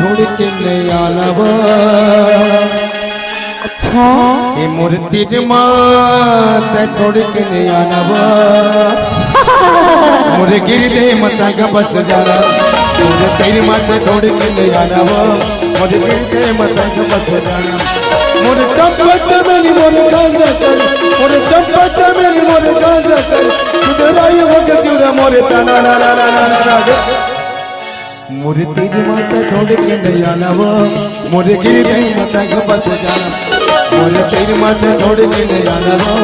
छोड़ के नहीं आना वो। अच्छा ये मूर्ति माता छोड़ के नहीं आना वो। मुझे गिर दे मता का बच जाना, मुझे तेरी माता छोड़ के नहीं आना वो। मुझे गिर दे मता का बच जाना, मुझे सब बच्चा मेरी मोरे गांजा कर, मुझे सब बच्चा मेरी मोरे गांजा कर, तुझे राय हो के तुझे मोरे तना ना ना ना ना ना ना। मुझे तेरी माता छोड़ के नहीं आना वो। मुझे गिर दे मता का बच जाना, मुझे तेरी माता छोड़ के नहीं आना वो।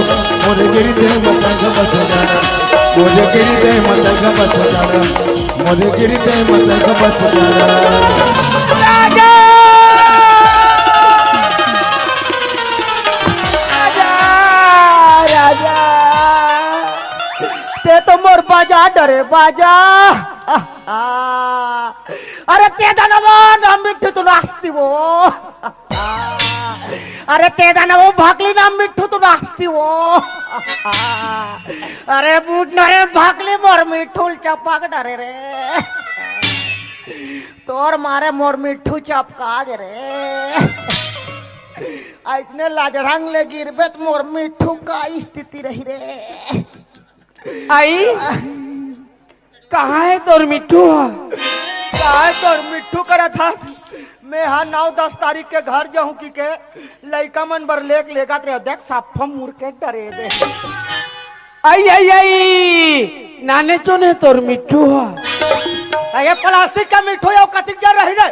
मुझे गिर दे मता का बच जाना, मुझे गिर दे मता का बच जाना, मुझे गिर दे मता का बच जाना। ते तो मोर बाजा डरे बाजा। अरे ते दानवो ना मिठू तू नाचती वो। अरे ते दानवो भाकली ना मिठू तू नाचती वो। अरे बूट नरे भाकली मोर मिठूल चपाक डरे रे। तोर मारे मोर मिठू चपका दे रे। इतने लाजरंग ले गिरबे तो मोर मिठू का स्थिति रही रे। आई कहाँ है तोर मिट्टू? कहा है तोर मिठू करा था। मैं हाँ 9-10 तारीख के घर जाऊं की के लड़का मन बर लेगा तेरे देख साफा मुड़ के डरे दे। आई आई आई नाने चोने तोर मिट्टू ये प्लास्टिक का मिठू है कतिक जर रही रे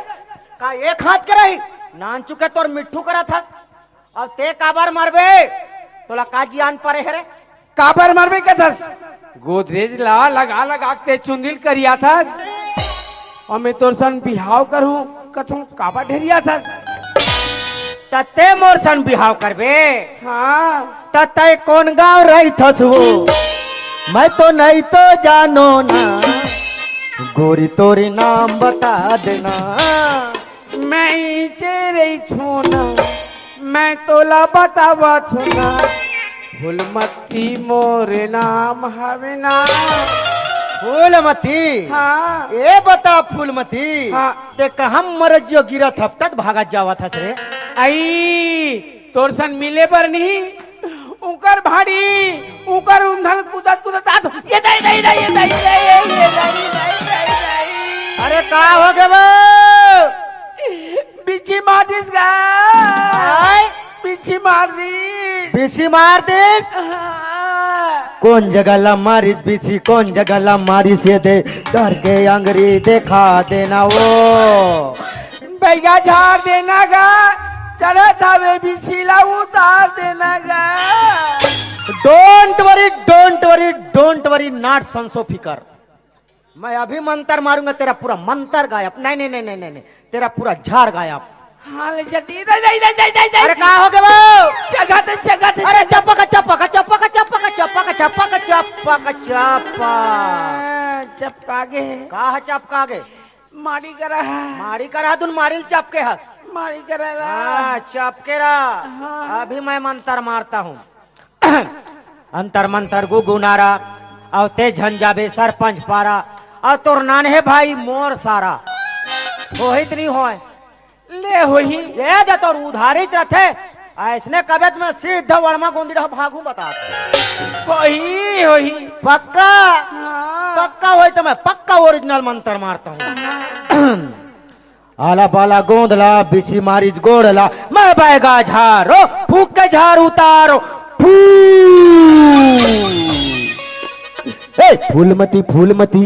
का एक हाथ के रही नान चुके तोर मिठू करा था। और ते काबर मारबे तोला का जियान परे है रे। काबर मारबे कथस गोदरेज ला लगा लगा के चुंदिल करिया था और मैं तोर सन बिहाव करूं कथूं काबर ढेरिया था। तते मोर सन बिहाव करबे। हाँ तते कौन गांव रही थस वो मैं तो नहीं तो जानो ना। गोरी तोरी नाम बता देना। मैं चेरे छूना मैं तोला बतावा छूना फूलमती मोरे नाम हवे ना। फूलमती हाँ ए बता फूलमती हाँ। ते कहाँ मरज जो गिरत हफ्तत भागा जावा था रे। आई तोर सन मिले पर नहीं उकर भाड़ी उकर उंधन कुदत कुदत आ ये दई दई दई ये दई दई ये दई दई। अरे का हो गए वो बिच्छी मार दिस गाय बिच्छी मार दी बिछी मार दिस। कौन जगह ला मारी बिछी कौन जगह ला मारी से दे डर के अंगरी देखा देना वो। बैगा झाड़ देना गा चला था वे बिच्छी ला उतार देना गा। Don't worry don't worry don't worry not संसो फिकर। मैं अभी मंत्र मारूंगा तेरा पूरा मंत्र गायब। नहीं नहीं नहीं नहीं नहीं तेरा पूरा झाड़ गायब। हाँ ले चली दई दई दई दई दई। अरे का हो गए वो चगत चगत अरे चप्पा चप्पा चप्पा चप्पा चप्पा चप्पा चप्पा चप्पा चपका गे का है चपका गे मारी करा मारी करा तुम मारिल चपके हस। मारी करा हाँ चपके रहा। हाँ। अभी मैं मंत्र मारता हूँ। अंतर मंतर गुगु नारा और ते झंझाबे सरपंच पारा और तोर नानहे भाई मोर सारा हो इतनी हो ले होही ये दे तोर उधारित रथे ऐसने कबेत में सीधा वर्मा गोंदी भागू बता होही होही पक्का हाँ। पक्का हो तो मैं पक्का ओरिजिनल मंत्र मारता हूँ। आला बाला गोंदला बिछी मारिज गोड़ला मैं बैगा झारो फूक के झाड़ उतारो फू। ए फूलमती फूलमती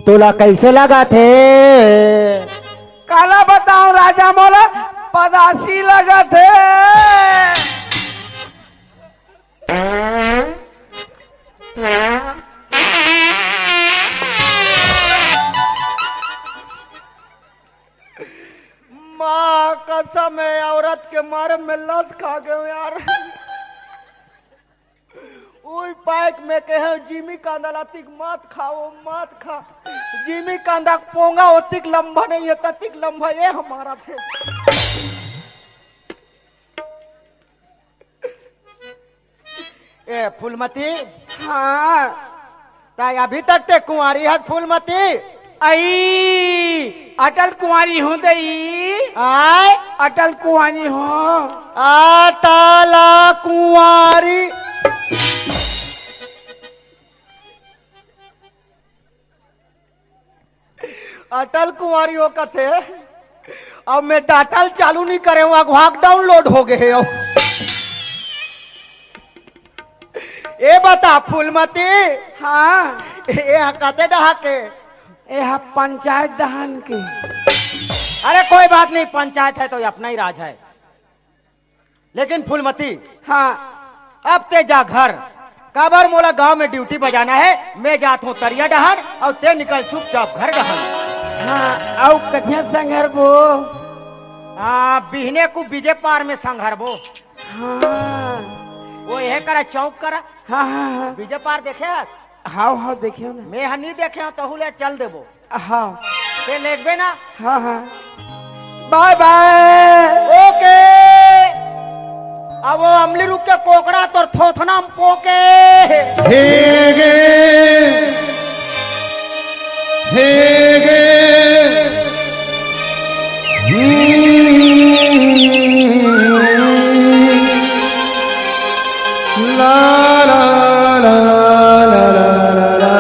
तोला कैसे लगा थे। काला बताऊं राजा मोला पदासी लगा थे। माँ कसम है औरत के मारे में लस खा गए यार। ओई पाइक में कहे जिमी कांदा लातिक मत खाओ मत खा। जिमी कांदा पोंगा ओतिक लंबा नहीं है ततिक लंबा ये हमारा थे। ए फूलमती हाँ ताई अभी तक ते कुंवारी है फूलमती। आई अटल कुंवारी हो दई आय अटल कुंवारी हो अटल कुंवारी अटल कुंवारी हो कथे अब मैं डाटल चालू नहीं करे हूँ अगवाक डाउनलोड हो गए हो ए बता फूलमती हाँ ए कते डहाके यह पंचायत दहन के अरे कोई बात नहीं पंचायत है तो ये अपना ही राज है लेकिन फूलमती हाँ अब ते जा घर काबर मोला गांव में ड्यूटी बजाना है मैं जाता हूँ तरिया डहर और ते निकल चुपचाप घर डहर हाँ औ कथिया संघर बो बिहने को बीजे पार में संघरबो हाँ वो यह करा चौक करा हाँ हाँ बीजे पार देखे हाँ हाँ देखियो ना मैं नहीं देखे तो ले चल देबो हाँ ते लेगबे ना हाँ हाँ बाय बाय ओके अब वो अमली रुक के कोकड़ा तो थोथना पोके हे गे हे गे ला ला ला ला ला ला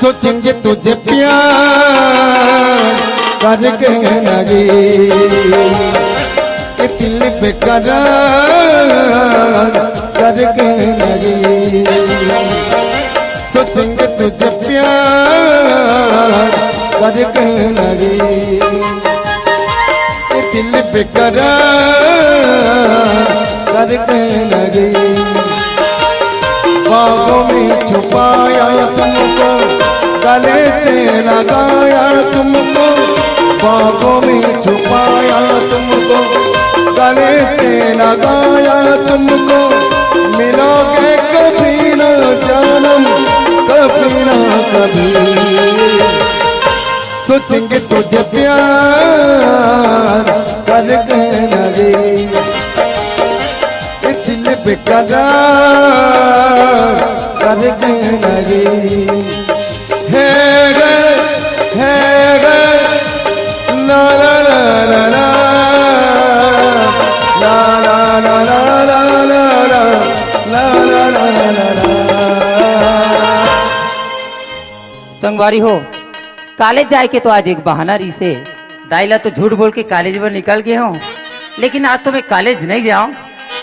सोचेंगे तुझे प्यार करके लगे कि दिल पे करार करके लगे सोचेंगे तुझे प्यार करके लगे कि दिल पे करार करके लगे बाहों में छुपाया तुमको गले से लगाया तुमको बाहों में छुपाया तुमको गले से लगाया तुमको मिलोगे कभी ना जानम कभी ना कभी सोचेंगे तुझे प्यार करके लगे दिल पे करार करके लगे हे गे ला ला ला ला ला ला ला ला ला ला ला ला ला ला ला। संगवारी हो कॉलेज जाए के तो आज एक बहाना रही से दाइला तो झूठ बोल के कॉलेज पर निकल गए हो लेकिन आज तो मैं कॉलेज नहीं जाऊं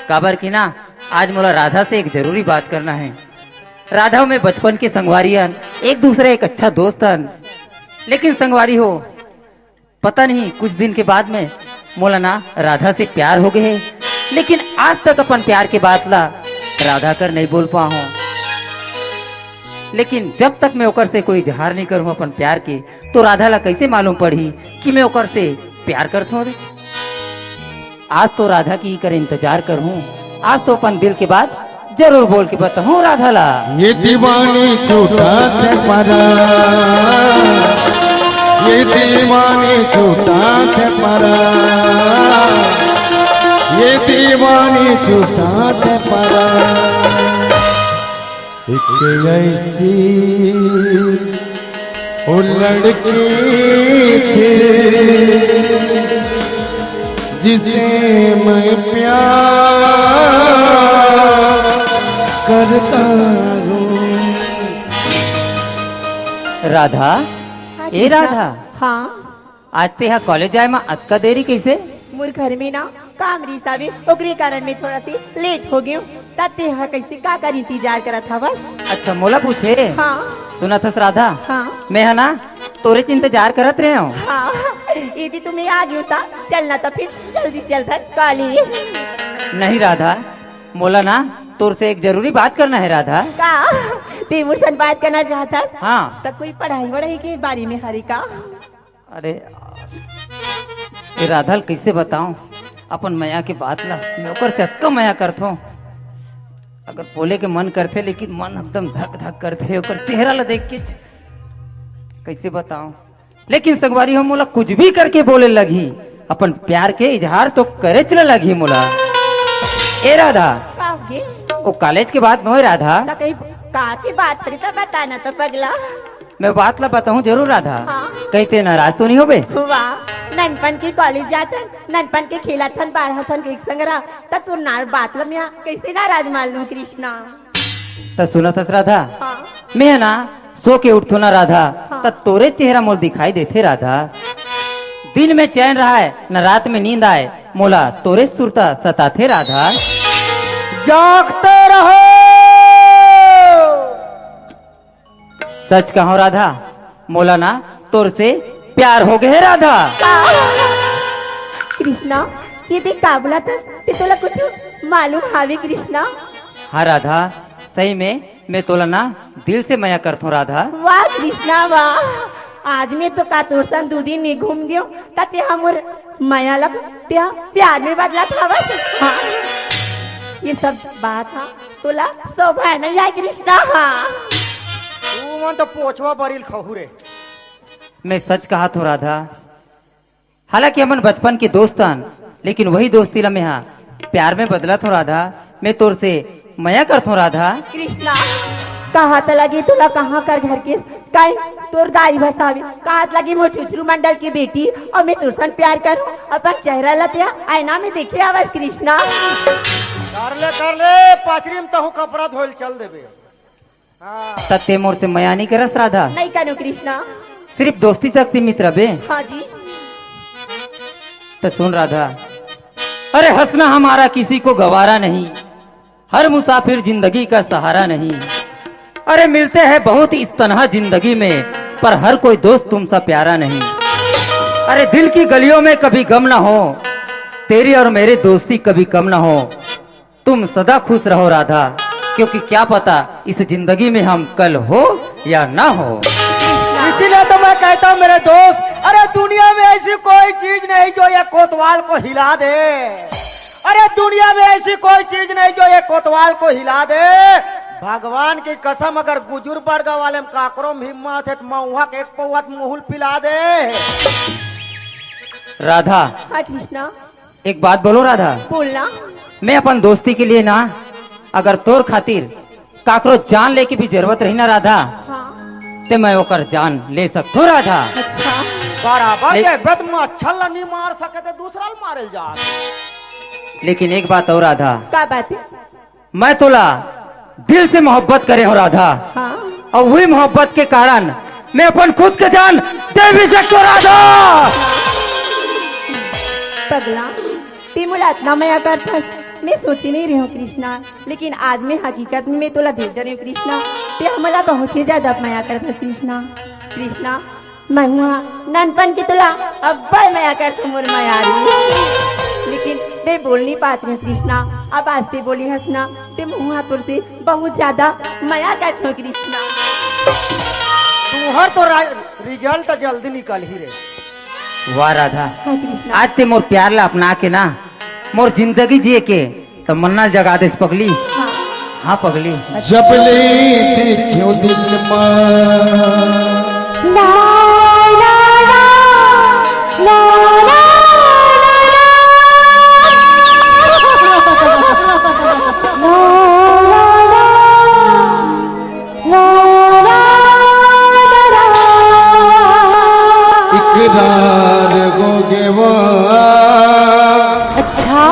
काबर की ना आज मोला राधा से एक जरूरी बात करना है। राधा में बचपन के संगवारी हन एक दूसरे एक अच्छा दोस्त हन लेकिन संगवारी हो पता नहीं कुछ दिन के बाद में मोला ना राधा से प्यार हो गए लेकिन आज तक अपन प्यार के बात ला राधा कर नहीं बोल पा हूँ लेकिन जब तक मैं ओकर से कोई इजहार नहीं करूँ अपन प्यार के तो राधा ला कैसे मालूम पड़ी कि मैं ओकर से प्यार करता हूँ। आज तो राधा की कर इंतजार करूँ आज तो अपन दिल के बात जरूर बोल के बताऊँ राधा ला। ये दीवानी छूटा थे परा ये दीवानी छूटा थे परा ये दीवानी छूटा थे परा एक ऐसी वो लड़की थी जिसे मैं प्यार करता हूँ। राधा ए राधा हाँ आज ते यहाँ कॉलेज जाए में अतका देरी कैसे मोर घर में ना काम रही साबे ओकरे कारण में थोड़ा सी लेट हो गयो ताते यहाँ कैसे का कर इंतजार करा था बस। अच्छा मोला पूछे हाँ सुना था राधा हाँ मैं है ना तोरे इंतजार करत रहे हूँ। हाँ यदि तुम्हें आ गयो था चलना तो फिर जल्दी चल था कॉलेज। नहीं राधा मोला ना तोर से एक जरूरी बात करना है राधा। का ते मुझसे बात करना चाहता हाँ तो कोई पढ़ाई वढ़ाई के बारे में हरी का। अरे ये राधा कैसे बताऊं अपन माया के बात ला मैं ओकर से अतका माया करत हूँ अगर बोले के मन करते लेकिन मन एकदम धक धक करते ओकर चेहरा ला देख के कैसे बताऊं। लेकिन संगवारी हम मोला कुछ भी करके बोले लगी, अपन प्यार के इजहार तो करे चले लगी मोला। ए राधा, का होगे वो कॉलेज के बाद में राधा, तो कहीं का की बात करी तो बताना तो पगला। मैं बात ला बताऊं जरूर राधा। हाँ। कहते नाराज तो नहीं हो बे? वाह, ननपन के कॉलेज जातन, ननपन के खेलतन बारहतन एक संग रहा त तू नार बात लमिया कैसे नाराज मान लूं कृष्णा। तो सुना था राधा, हाँ मैं ना सो के उठतो ना राधा, हाँ। तो तोरे चेहरा मोल दिखाई देते राधा। दिन में चैन रहा है न रात में नींद आए, मोला तोरे सुरता सताते राधा। जागते रहो। सच कहो राधा, मोला ना तोर से प्यार हो गए राधा। कृष्णा ये देख का बोला था ते तोला कुछ मालूम हावे कृष्णा। हाँ राधा, सही में मैं तोला ना दिल से माया करता हूँ राधा। वाह कृष्णा वाह, आज मैं तो का तोरसन 2 दिन नहीं घूम गयो तते हमर माया लग त्या प्यार में बदला था बस। हाँ ये सब बात हाँ तोला शोभा नहीं आए कृष्णा। हाँ तू मन तो पोछवा बरिल खहू रे। मैं सच कहा तो राधा, हालांकि हमन बचपन के दोस्तान, लेकिन वही दोस्ती ला मैं हाँ प्यार में बदला तो राधा। मैं तोर से माया करता हूँ राधा। कृष्णा कहा तो लगी तोला कहाँ कर घर के कहीं तोर दाई भसावे कहा लगी मोर चुचरू मंडल की बेटी और मैं तुरसन प्यार करूं अपन चेहरा लतिया आईना में देखे आवाज कृष्णा। कर ले पाचरी में तहु कपड़ा धोल चल देबे। हाँ सत्य मोर से माया नहीं करस राधा, नहीं करो कृष्णा। सिर्फ दोस्ती तक सीमित रहे। हाँ जी तो सुन राधा, अरे हंसना हमारा किसी को गवारा नहीं, हर मुसाफिर जिंदगी का सहारा नहीं। अरे मिलते हैं बहुत इस तन्हा जिंदगी में, पर हर कोई दोस्त तुमसा प्यारा नहीं। अरे दिल की गलियों में कभी गम ना हो, तेरी और मेरी दोस्ती कभी कम ना हो। तुम सदा खुश रहो राधा, क्योंकि क्या पता इस जिंदगी में हम कल हो या ना हो। इसीलिए तो मैं कहता हूँ मेरे दोस्त, अरे दुनिया में ऐसी कोई चीज नहीं जो ये कोतवाल को हिला दे। अरे दुनिया में ऐसी कोई चीज नहीं जो ये कोतवाल को हिला दे। भगवान की कसम अगर गुजुर बर्ग वाले में काकरो में हिम्मत है तो महुआ के एक पौवत मुहुल पिला दे। राधा हाँ कृष्णा एक बात बोलो राधा, बोलना। मैं अपन दोस्ती के लिए ना अगर तोर खातिर काकरो जान लेके भी जरूरत रही ना राधा, हाँ ते मैं ओकर जान ले सकतो राधा। अच्छा बराबर ले- देखबे तुम अच्छा नहीं मार सके तो दूसरा मारे जा। लेकिन एक बात और राधा, का बात है। मैं तोला दिल से मोहब्बत करे हो राधा, हाँ और वही मोहब्बत के कारण मैं अपन खुद के जान दे भी सकतो राधा। पगला ते मुला इतना माया करथस मैं सोची नहीं रही हूँ कृष्णा, लेकिन आज मैं हकीकत में मैं तोला देख रही हूँ कृष्णा। ते हमला बहुत ही ज्यादा माया करथस कृष्णा। कृष्णा मैं ननपन के तोला अब बड़ माया करथूं मोर मायारी, लेकिन मैं बोल नहीं पाती हूँ कृष्णा। अब आज से बोली हंसना ते मुँह तोर से बहुत ज्यादा माया करथूं कृष्णा। तुहर तो रिजल्ट जल्दी निकल ही रे। वाह राधा, हाँ कृष्णा आज ते मोर प्यार ला अपना के ना मोर जिंदगी जिए के तो मन्ना जगा देस पगली। हाँ हाँ पगली, जब ले देखियो दिल इकरार गोगे वो अच्छा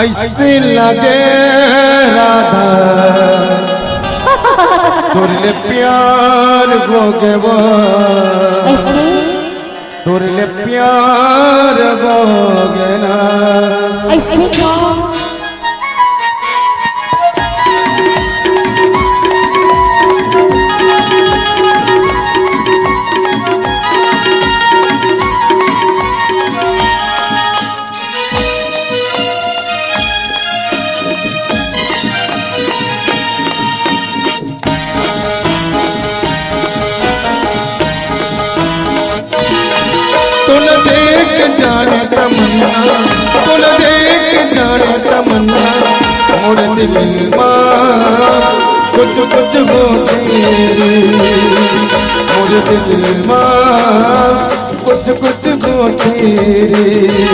ऐसे लगे राधा तोरले प्यार गोगे वो तोरले प्यार गोगे ना ऐसे क्यों। तुल देख जाने तमन्ना तुल देख जाने तमन्ना मोर दिल मां कुछ कुछ होती मोर दिल मां कुछ कुछ होती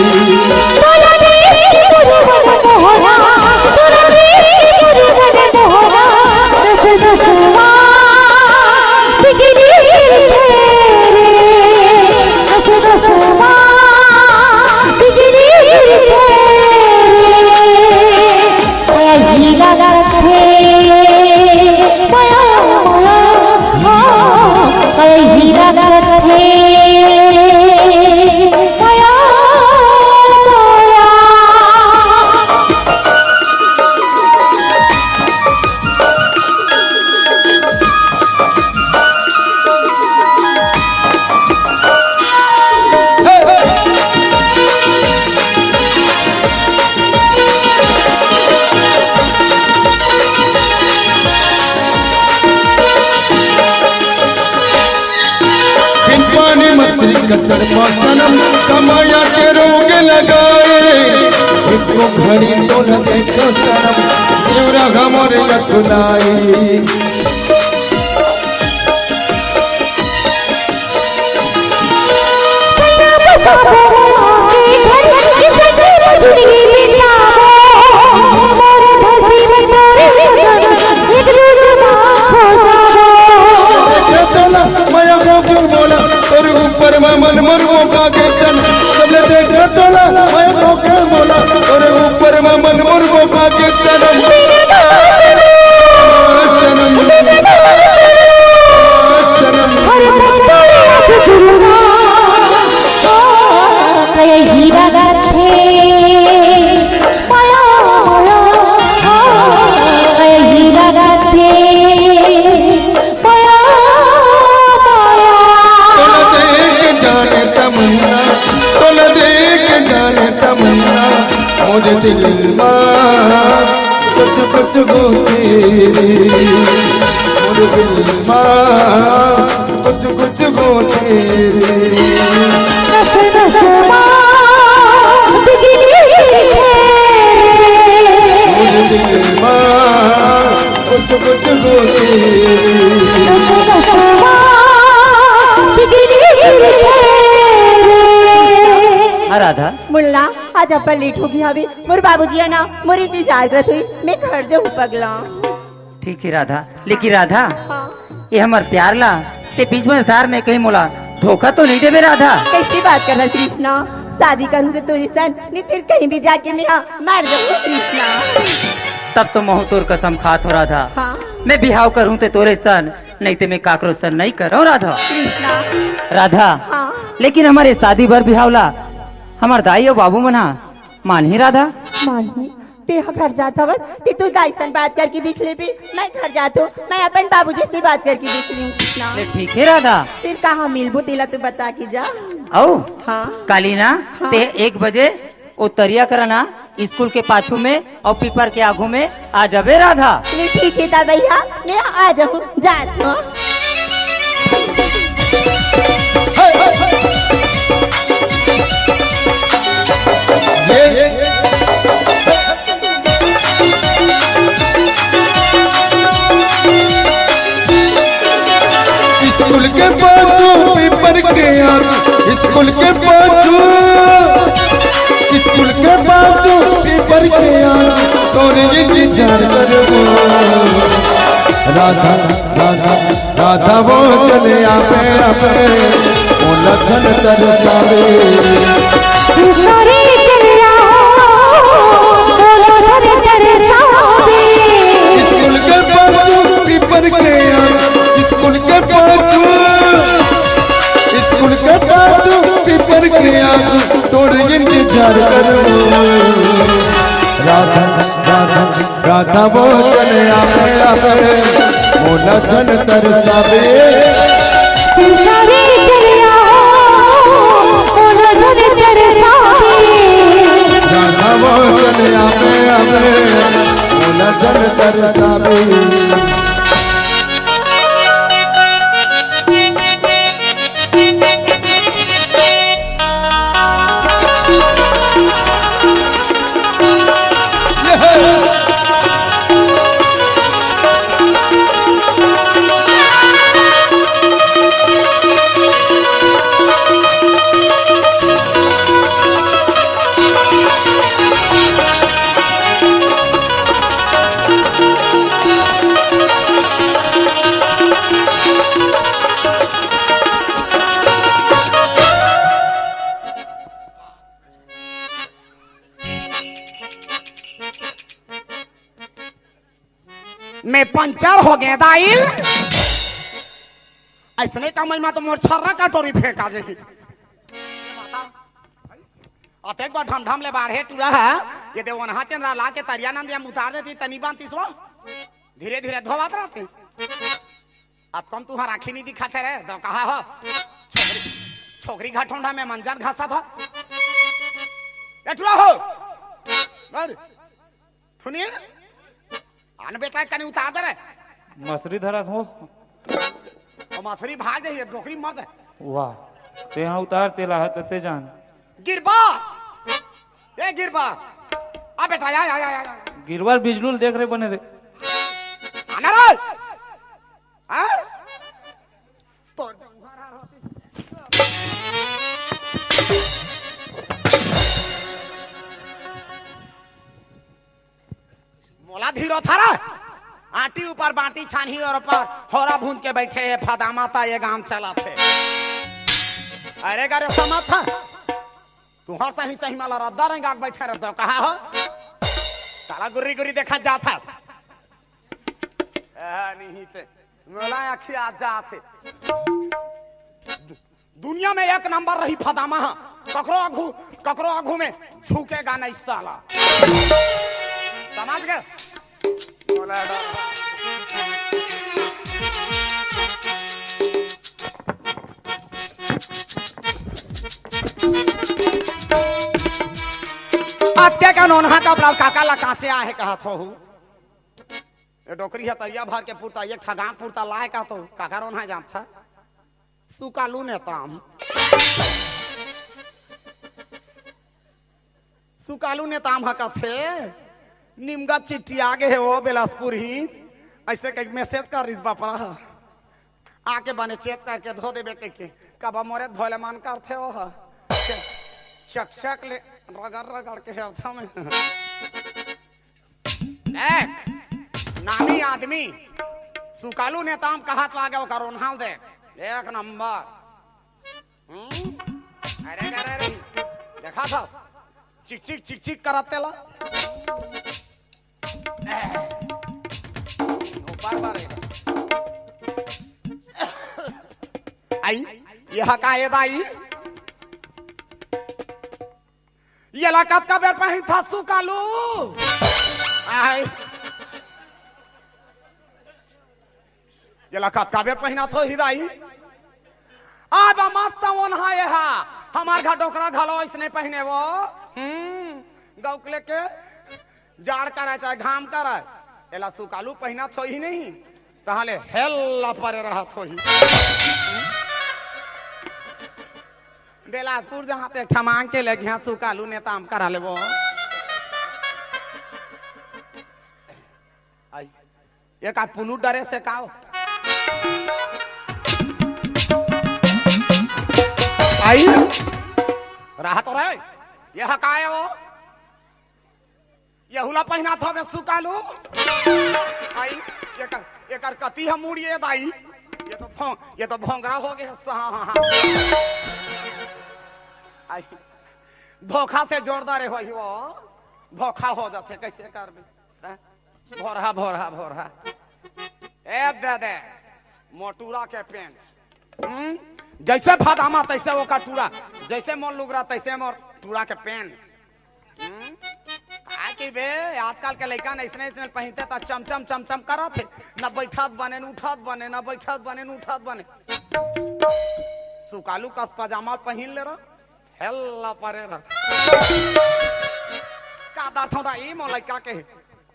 कतर सनम कमाया के रोग लगाए इसको घड़ी तो न देखो सनम पूरा हमर यथुलाई मन मन वो का कीर्तन सबने देखा तोला मैं तो के बोला और ऊपर में मन मन वो का कीर्तन सनम सनम कई हीरा गाथे माया कई हीरा गाथे मुझे दिल मां कुछ कुछ होती मुझे दिल मां कुछ कुछ होती मुझे दिल मां कुछ कुछ होती राधा मुल्ला आज अपन लेट होगी हवी मोर बाबूजी है ना मोर इंतजार करत हुई मैं घर जो पगला ठीक है राधा लेकिन राधा हाँ। ये हमार प्यार ला ते बीच में धार में कहीं मोला धोखा तो नहीं देवे राधा कैसी बात कर रहा कृष्णा शादी करूँ तो तोरी सन नहीं फिर कहीं भी जाके मैं मार जाऊँ कृष्णा तब तो महू तोर कसम खात हो राधा हाँ मैं बिहाव करूँ ते तोरे सन नहीं ते मैं काकरो सन नहीं करो राधा कृष्णा राधा हाँ लेकिन हमारे शादी भर बिहावला हमार दाई और बाबू मना मान ही राधा मानी ते घर जाता वर ते तू दाई सन बात करके देख ले भी मैं घर जाता हूँ मैं अपन बाबूजी से बात करके देख रही हूँ कृष्णा ले ठीक है राधा फिर कहाँ मिलबू तेला तू बता के जा आओ हाँ कालीना हाँ। ते 1 बजे उतरिया करना स्कूल के पाछू में और पीपर के आगू में आ जाबे राधा नहीं ठीक है भैया मैं आ जाऊँ जात हूँ स्कूल के बाजू पेपर के यार स्कूल के बाजू स्कूल के बाजू पेपर के यार तोरे इंतजार करबो राधा राधा राधा वो चले आवे आवे मोला चल तरसावे सुसरे चलिया बोलो रे तरसावे स्कूल के बाजू पेपर के यार स्कूल के बाजू पेपर के यार तोरे इंतजार करबो राधा राधा राधा वो चले आवे आवे मोला चल तरसावे सुसरे चलिया बोलो रे तरसावे राधा वो चले आवे आवे मोला चल तरसावे में पंचर हो गए दाई ऐसने का मैं तो मोर छर्रा का टोरी फेंका जे अतेक बार ढम ढम ले बाढ़े टूरा है ये देव वनहा चंद्रा ला के तरिया नंदिया उतार देती तनी बांती सो धीरे धीरे धोवात रहते अब कम तुहार आँखी नहीं दिखाते रहे तो कहा हो छोकरी घाटोंडा में मंजर घासा था टूरा हो सुनिए आन बेटा कहीं उतार दे रहे मछली धरा हो और मछली भाग जाइए डोकरी मर जाए वाह ते यहाँ उतार तेला है ते जान गिरबा ए गिरबा आ बेटा या गिरवार बिजलुल देख रहे बने रे आना रे हां तो मोला धीरो था रे आटी ऊपर बाटी छानी और ऊपर होरा भूंज के बैठे है फदामाता ये गांव चला थे अरे गारे समझ था तू हर सही सही माला रद्दा रंग आग बैठे रह तो कहा हो साला गुर्री गुर्री देखा जाता नहीं थे मोला आखी आ जाते दुनिया में एक नंबर रही फदामा ककरो आघू में झुकेगा नहीं साला समझ गए आत्या का नोनहा का बड़ा काका ला कांचे आहे कहा थो ये डोकरी है तरिया भर के पुरता ये ठगाम पुरता लाए का तो काका रोनहा जाम था सुकालू ने ताम सुकालू ने ताम हका थे निमगा चिट्ठी आगे है वो बिलासपुर ही ऐसे कहीं मैसेज कर रिस बापरा आके बने चेत करके धो देबे के कब मोरे धोले मन करते हो चक ले रगड़ के अर्था में नामी आदमी सुकालू ने ताम कहात लागे ओकर ओनहाल दे एक नंबर अरे देखा था चिक चिक कराते ला आई यह का ये दाई ये लाकत का बेर पहन था सुकालू आई ये लाकत का बेर पहना थो हिदाई अब मत वन हा ये हा हमार घर डोकरा घलो इसने पहने वो गौकले के जाड़ कर चाहे घाम कर एला सुकालू पहना थो ही नहीं तहाले हेल्ला परे रहा थो ही बेलासपुर जहाँ ते ठमांग के लगे यहाँ सुकालू ने ताम करा ले वो आई ये का पुलू डरे से काओ आई रहा तो रहे ये हकाए वो ये हुला पहना था मैं सुकालू आई ये कर कती हम मुड़िए दाई ये तो भोंगरा हो गया हाँ आई धोखा से जोरदार हो वो धोखा हो जाते कैसे कर भोरहा ए दे मोटूरा के पेंट जैसे फादामा तैसे वो का टूरा जैसे मोर लुगरा तैसे मोर टूरा के पेंट बे आजकल के लड़का इसने पहनते तो चमचम चमचम करा थे न बैठत बने न उठत बने न बैठत बने न उठत बने सुकालू का पजामा पहन ले रहा हेल्ला परे रहा का दर्द होता ई मो लड़का के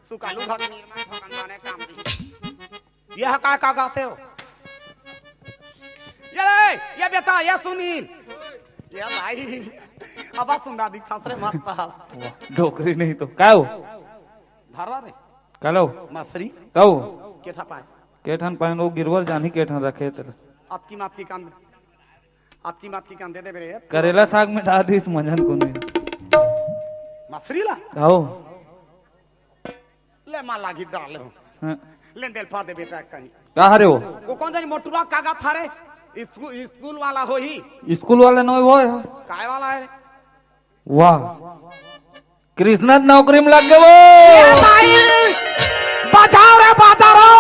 सुकालू भग निर्माण भगन बने काम दी यह का गाते हो ये बेटा ये सुनील ये भाई अब सुंदर दिखा रे मस्त डोकरी नहीं तो काओ धरा रे कलो मसरी काओ केठा पाए केठन पहन वो गिरवर जानी केठन रखे तेरे आपकी मात की कान दे दे बेरे करेला साग में डाल दी इस मंजन को नहीं मसरी ला आओ ले मा लागी डाल ले डेल पा दे बेटा कहीं कहा रे वो कौन जानी मोटूरा कागा था रे स्कूल वाला हो ही स्कूल वाले नो वो काय वाला है वाह कृष्णा नौकरी में लग गए वो बजाओ रे बाजारो।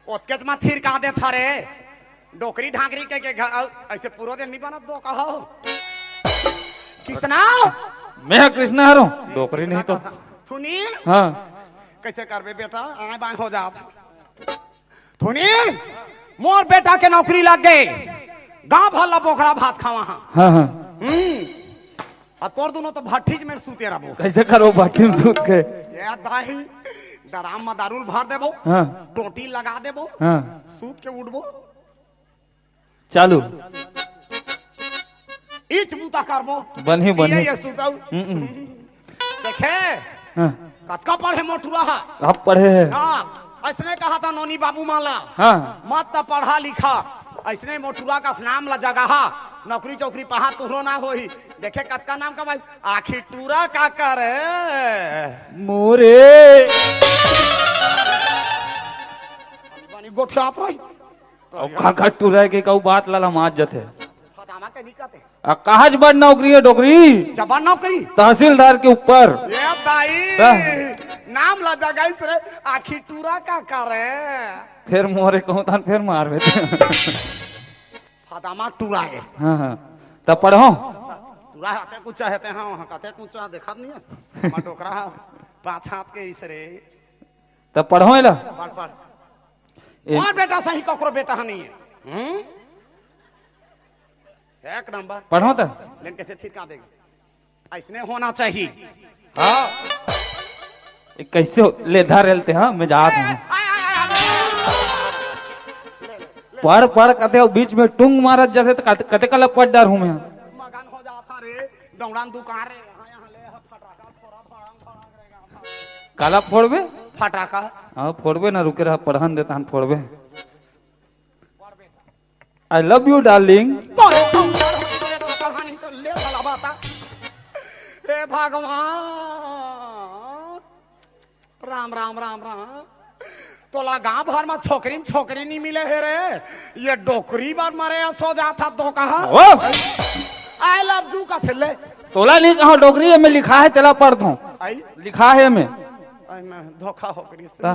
ओतकेच में थिर का दे थारे डोकरी ढाकरी के ऐसे पूरा दिन नहीं बनत दो कहो कितना मैं कृष्णा हरो डोकरी नहीं तो सुनी हाँ कैसे करबे बेटा आए बाएं हो जात सुनी मोर बेटा के नौकरी लग गए गांव भला बोखरा भात खावा हाँ हाँ हाँ और तोर दोनों तो भट्टीज में सूते रहो कैसे करो भट्टी में सूत के ये दाही दराम में दारूल भर देबो हाँ टोटी लगा देबो हाँ सूत के उठबो चालू इच बूता करबो बनी बनी ये सूताऊ देखे हाँ कतका पढ़े मोटुआ हा आप पढ़े हैं हाँ ऐसने कहा था नोनी बाबू माला हाँ मत त पढ़ा लिखा ऐसने मोटुआ का नाम ला जगह नौकरी चौकरी पहा तुहरो ना होही देखे कतका नाम का भाई आखिर टूरा का करे मोरे बनी गोठियात रही अब काका टूरा के कहू बात लाला माज जथे फतामा के दिक्कत है आ कहाज बड़ नौकरी है डोकरी जबान नौकरी तहसीलदार के ऊपर ये दाई हाँ। नाम ला जगह रे आखिर टूरा का करे फिर मोरे कहूँ तन फिर मार देते फतामा टूरा है हाँ हाँ तब पढ़ो टूरा हाथे कुछ चाहते हैं वहां कते कुछ देखा नहीं है मा टोकरा पांच हाथ के इसरे तब पढ़ो इला पढ़ पढ़ और बेटा सही ककरो बेटा नहीं है एक नंबर पढ़ो तो लेकिन कैसे थिरका देगा ऐसने होना चाहिए हाँ कैसे लेधा रेलते हाँ मैं जात हूँ पढ़ पढ़ कते बीच में टुंग मारत जैसे तो कते कल पढ़ डर हूँ मैं मगन हो जाता रे दौड़ान दुकान रे यहाँ ले फटाका फोड़ा फड़ा काला फोड़बे फटाका हाँ फोड़बे ना रुके रहा पढ़न देता हन फोड़बे आई लव यू डार्लिंग तो कहानी तो ले वाला बाता हे भगवान राम राम राम राम तोला गांव भर में छोकरी नहीं मिले है रे ये डोकरी बार मारे सो जाता तो कहा आई लव यू का थे ले तोला नहीं कहा डोगरी में लिखा है तेला पढ़ दूं आई लिखा है में मैं धोखा हो करी से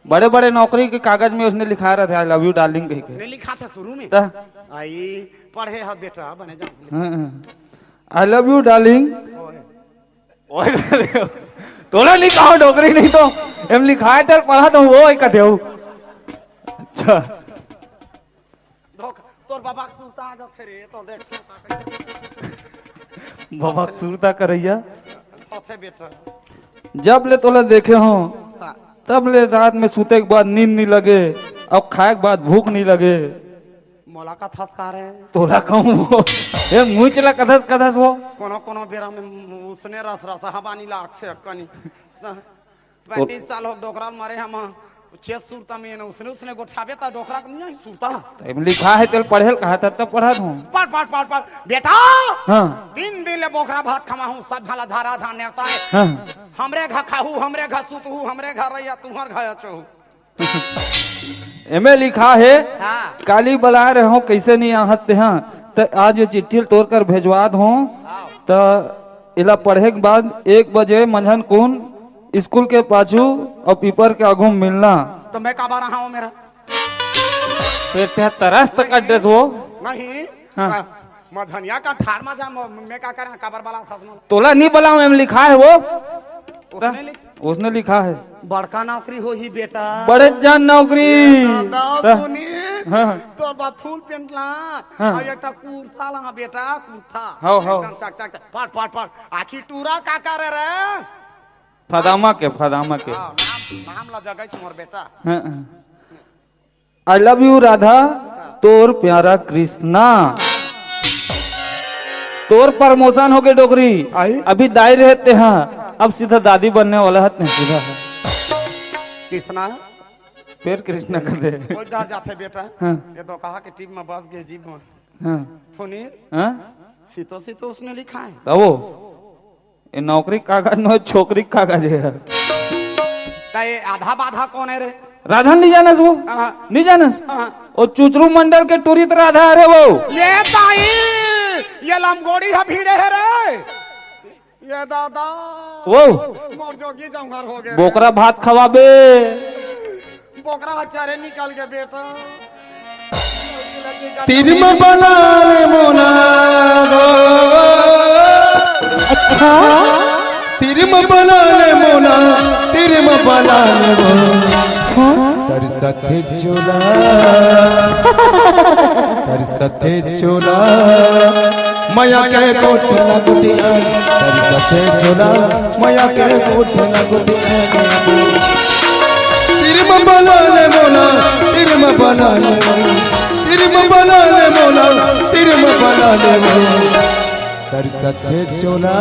बड़े बड़े नौकरी के कागज में उसने लिखा रहा था आई लव यू डार्लिंग कह ने लिखा था शुरू में के आई पढ़े हा बेटा बने जा आई लव यू डार्लिंग तोला नहीं कहा डोगरी नहीं तो एम लिखा है तेल पढ़ा तो वो एक कथे अच्छा धोखा तोर बाबा सुता जा रे तो देख बाबा सुरता करैया होथे बेटा जब ले तोला देखे हो तब ले रात में सूते के बाद नींद नहीं लगे अब खाए के बाद भूख नहीं लगे मोला का थसका रे तोला कहूँ ये मुँह चला कधस कधस वो कोनो बेरा में उसने रस रस हवानी लाख से कनी 35 साल हो डोकरा मारे हम चेस सुरता में उसने गोठाबे ता डोकरा को नहीं सुरता एम लिखा है तेल पढ़े कहा था तब पढ़ा दूं पढ़ बेटा हाँ 3 दिन ले बोखरा भात खामा हूँ सब झाला धारा धान नेवता है हाँ हमरे घर खाहू हमरे घर सुतहू हमरे घर रहिया तुम्हार घर चहू एमे लिखा है हाँ काली बुला रहे हो कैसे नहीं आहते हैं तो आज ये चिट्ठी तोड़ कर भेजवा दो तो इला पढ़े के बाद 1 बजे मंझन कौन स्कूल के पाछू और पीपर के आगू मिलना तो मैं काबा रहा हूँ मेरा फिर ते तरस तक एड्रेस वो नहीं हाँ। मधनिया का ठार में जा मैं का करें कबर वाला था तोला नहीं बुलाऊं एम लिखा है वो उसने उसने लिखा है बड़का नौकरी हो ही बेटा बड़े जान नौकरी तोर बा फूल पेंट ला हाँ। और एकटा कुर्ता ला बेटा कुर्ता हाँ, हाँ। एकदम चक चक चक पढ़ आखिर टूरा का करे रे फदामा के हाँ, नाम ला जगह से मोर बेटा आई लव यू राधा तोर प्यारा कृष्णा तोर प्रमोशन हो गए डोगरी आई? अभी दाई रहते हैं अब सीधा दादी बनने वाला है सीधा है कृष्णा फिर कृष्णा कर दे कोई डर जाते बेटा हाँ। ये तो कहा कि टीम में बस गए जीव में हाँ फुनीर हाँ सीतो सीतो उसने लिखा है। तो वो ये नौकरी कागज न छोकरी कागज है। तो ये आधा बाधा कौन है रे? राधा नहीं जानस वो? हाँ। नहीं जानस? हाँ। वो चुचरू मंडल के टूरित राधा है रे वो। ये ताई ये लमगोड़ी है भीड़े है रे। ये दादा वो मोर जोगी जंगल हो गए। बोकरा भात खवाबे। बोकरा हचारे निकल गए बेटा। तिरम बना रे मोना गो, अच्छा तिरम बना रे मोना, तिरम बना रे मोना। तर सथे चोला, तर सथे चोला, माया के कोठ लगुतिया। तर सथे चोला, माया के कोठ लगुतिया। तिरम बना रे मोना, तिरम बना रे मोना, तिरम बना रे मोना, तिरम बना रे मोना। तर सथे चोला,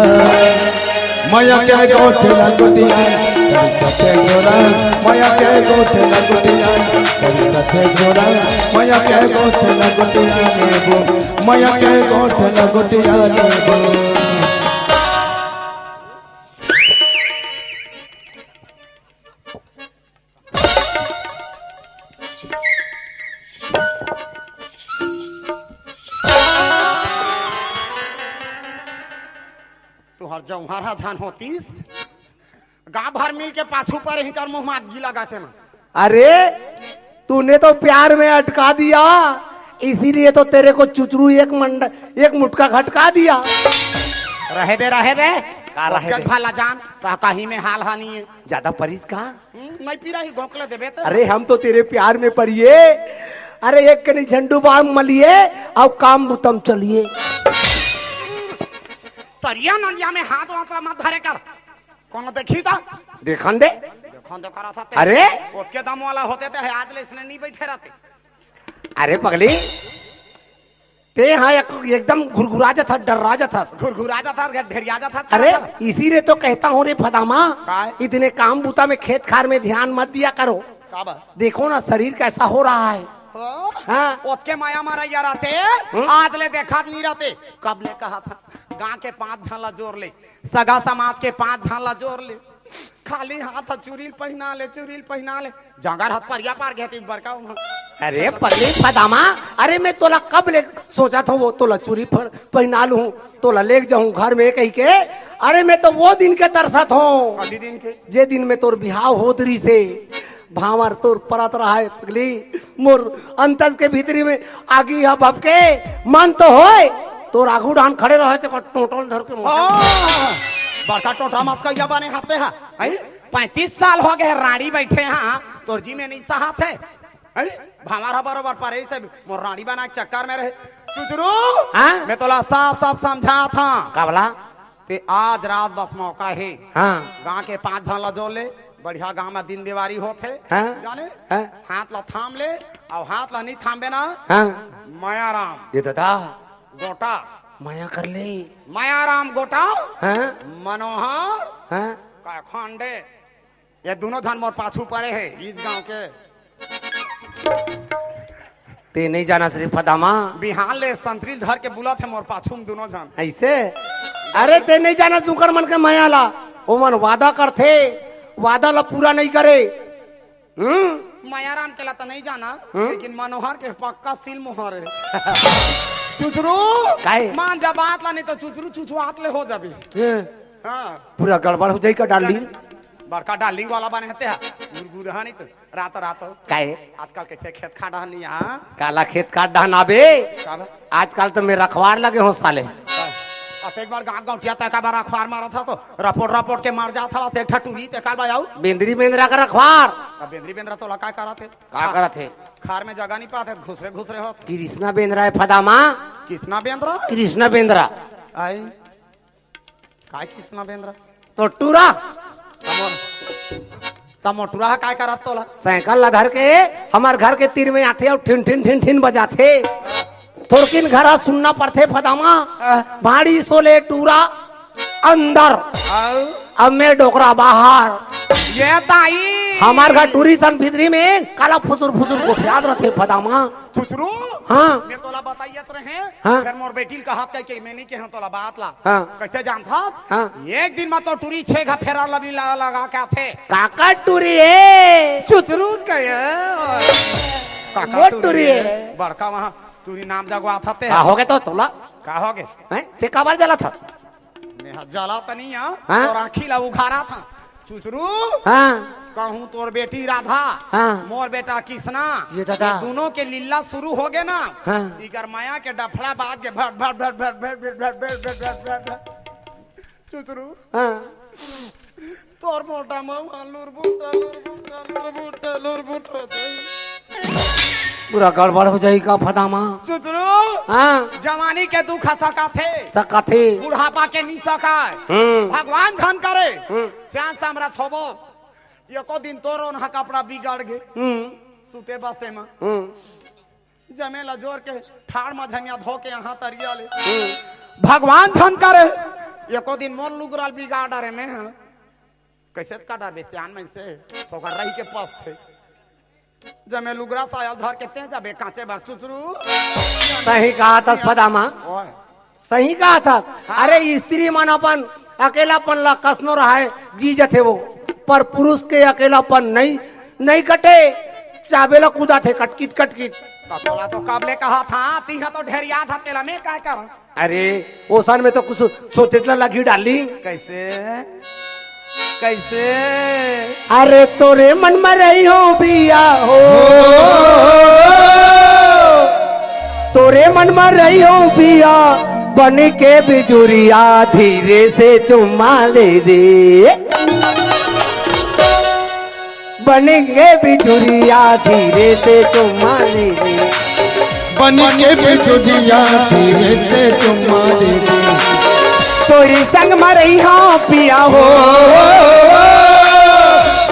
माया के कोठ लगुतिया। तर सथे चोला, माया के कोठ लगुतिया। तर सथे चोला, माया के कोठ लगुतिया। माया के कोठ लगुतिया। तू हर जौहरा जान होतीस गांव भर मिल के पाछू पर ही कर मुंह मागी लगाते ना। अरे तूने तो प्यार में अटका दिया, इसीलिए तो तेरे को चुचरू एक मुटका खटका दिया। रहे दे रहे दे का रहे दे? भाला जान तो कहीं में हाल हानि है। ज्यादा परिस का? नहीं पी रही गोकले देबे तो। अरे हम तो तेरे प्यार में परिए। अरे एक कनी झंडू बाम मलिए और काम बुतम चलिए। तरिया नंदिया में हाथ वाथ मत धरे कर। कौन देखी था? देखन दे। देखो देखो रहा था। अरे उसके दम वाला होते थे आज ले इसने नहीं बैठे रहते। अरे पगली ते हाँ एकदम घुरघुरा जाता, डर्रा जाता। घुरघुरा जाता ढेरिया जाता। अरे इसीलिए तो कहता हूँ रे फदामा, काय? इतने काम बूता में खेत खार में ध्यान मत दिया करो। काबा देखो ना शरीर कैसा हो रहा है। हाँ? उसके माया मारा या रहते आज ले देखा नहीं रहते। कब ले कहा था गांव के 5 झाला जोड़ ले, सगा समाज के 5 झाला जोड़ ले, खाली हाथ चुरील पहना ले, चुरील पहना ले, जंगर हाथ परिया पार गए थे बरका। अरे पगली फदामा, अरे मैं तोला कब ले सोचा था वो तोला चूरी पहना लूं, तोला ले जाऊं घर में कही के। अरे मैं तो वो दिन के तरसत हूँ, अभी दिन के जे दिन में तोर बिहाव होतरी से भावर तोर परत रहा है। पगली मोर अंतस के भीतरी में आगी है भपके मन तो होए तोर आगू डान खड़े रहे थे टोटल धर के। बड़का टोटा मस्का या बने हाथे है। 35 साल हो गए रानी बैठे हाँ तोर जी में नहीं सहात है। हमारा बरोबर परे से मोर रानी बना के चक्कर में रहे। चुचरू हाँ? मैं तोला साफ साफ समझा था काबला ते आज रात बस मौका है। हाँ गांव के 5 झाला जोड़ ले, बढ़िया गांव में दिन दिवारी होते हाँ? जाने हाँ? हाथ ला थाम ले और हाथ ला नहीं थामे ना। हाँ? माया राम ये दादा गोटा माया कर ले। माया राम गोटा हाँ? मनोहर हाँ? का खंडे ये दोनों धन मोर पाछू पड़े है इस गांव के। ते नहीं जाना सिर्फ फदामा बिहान ले संतरी धर के बुला थे मोर पाछू में दोनों जन ऐसे। अरे ते नहीं जाना सुकर मन के माया ला वो मन वादा करते, वादा ला पूरा नहीं करे। मायाराम के ला तो नहीं जाना लेकिन मनोहर के पक्का सील मोहर है। चुचरू काहे? मान जा बात ला नहीं तो चुचरू चुचुआत ले हो जाबी। हाँ पूरा गड़बड़ हो जाई का डाली। बड़का डार्लिंग वाला बने हते है गुरगुरहा नहीं तो रात रात काहे? आजकल कैसे खेत खाड़ा नहीं यहाँ काला खेत काट डहना बे। आजकल तो मैं रखवार लगे हो साले। एक बार गांव गांव किया का बार अखबार मारा था तो रपोट रपोट के मार जाता था एक ठटूरी ते काल बाऊ बेंद्री बेंद्रा का रखवार। अब बेंद्री बेंद्रा तो लका करा थे का करत है? खार में जगह नहीं पाते घुसरे घुसरे हो। कृष्णा बेंद्रा है फदामा। किसना बेंद्रा? कृष्णा बेंद्रा आई काय किसना बेंद्रा तो टूरा तमोटुरा काय करत तोला? साइकिल ला धर के हमार घर के तीर में आते और ठिन ठिन ठिन ठिन बजाते। थोड़किन घरा सुनना पड़ते फदामा। भाड़ी सोले टूरा अंदर अब मैं डोकरा बाहर। ये ताई हमार घर टूरी सन भितरी में काला फुसुर फुसुर कोठियाद रहते पदामा। चुचरू हाँ मैं तोला बताइयत रहे हाँ। फिर मोर बेटी का हाथ कह के मैं नहीं के हम तोला बात ला हाँ। कैसे जानता हाँ। एक दिन में तो टूरी 6 घा फेरा लबी लगा क्या थे काका टूरी है चुचरू कहे वो टूरी है। बड़का वहाँ टूरी नाम जगवा था ते का हो गए तो तोला का हो गए हैं ते काबर जला था मैं जला तो नहीं हाँ। और आँखी ला उखाड़ा था चुचरू हाँ कहूँ तोर बेटी राधा हाँ। मोर बेटा कृष्णा ये दादा। दोनों के लीला शुरू हो गए ना हाँ। इकर माया के डफड़ा बाज के भट भट भट भट भट भट भट भट भट भट चुचरू हाँ तोर मोटा मामा लुर बूटा लुर बूटा लुर बूटा लुर बूटा पूरा गड़बड़ हो जाएगी का फदामा। चुचरू हाँ जवानी के दुख सका थे सका थे बुढ़ापा के नहीं सकाय भगवान धन करे श्याम सामरा छोबो एको दिन तोर ओनहा कपड़ा बिगड़ गे सुते बसे में जमेला जोर के ठाड़ में धनिया धो के यहाँ तरिया ले भगवान धन करे एको दिन मोर लुगराल बिगाड़ रे में कैसे काटा बे सियान में से तो कर रही के पास थे जमे लुगरा साया धर के ते जाबे कांचे बार चुचरू सही कहा था फदामा ओए सही कहा था। अरे स्त्री मन अपन अकेलापन ला कसनो रहा है जी जथे वो पर पुरुष के अकेलापन नहीं कटे चाबेला कूदा थे कटकिट कटकिट। तोला तो कबले कहा था तीहा तो ढेर याद था तेला में काय कर अरे ओसन में तो कुछ सोचे लगी डाली कैसे कैसे अरे तोरे मन में रही हो बिया हो तोरे मन में रही हो बिया बन के बिजुरिया धीरे से चुम्मा ले दे बन के बिजुरिया धीरे से चुम्मा ले दे बन के बिजुरिया धीरे से चुम्मा दे दे तोरी संग मरई हाँ पिया हो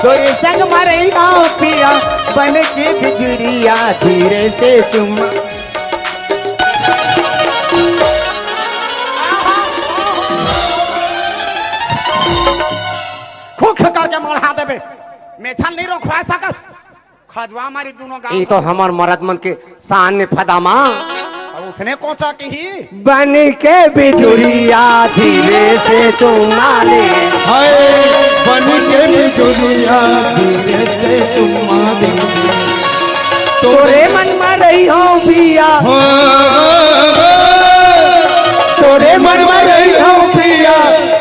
तोरी संग मरई हाँ पिया बन के बिजुरिया धीरे से चुम्मा। खुख करके मढ़ा देबे मेछल नहीं रोकवा सकत खजवा मारी दोनों गांव ये तो हमार मरद मन के शान ने फदामा और उसने कोचा की ही बन के बिजुरिया धीरे से चुम्मा ले हाय बन के बिजुरिया धीरे से चुम्मा दे दे तोरे मन में रही हो पिया हो तोरे मन में रही हो पिया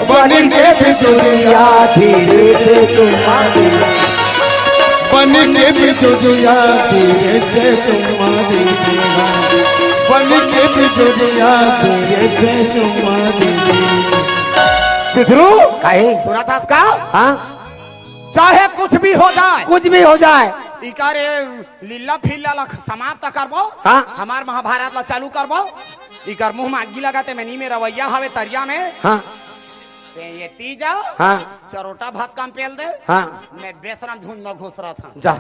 बन के बिजुरिया धीरे से चुम्मा दे बन के बिजुरिया धीरे से चुम्मा दे दे बन के बिजुरिया धीरे से चुम्मा दे दे किधरू काहे सुना था का हाँ चाहे कुछ भी हो जाए कुछ भी हो जाए इकारे लीला फिल्ला ला समाप्त करबो हाँ। हमार महाभारत ला चालू करबो इकर मुंह में अग्गी लगाते मैं नी में रवैया हवे तरिया में हाँ ते ये तीजा हाँ चरोटा भात काम पेल दे हाँ मैं बेसरम झुंड में घुस रहा था जा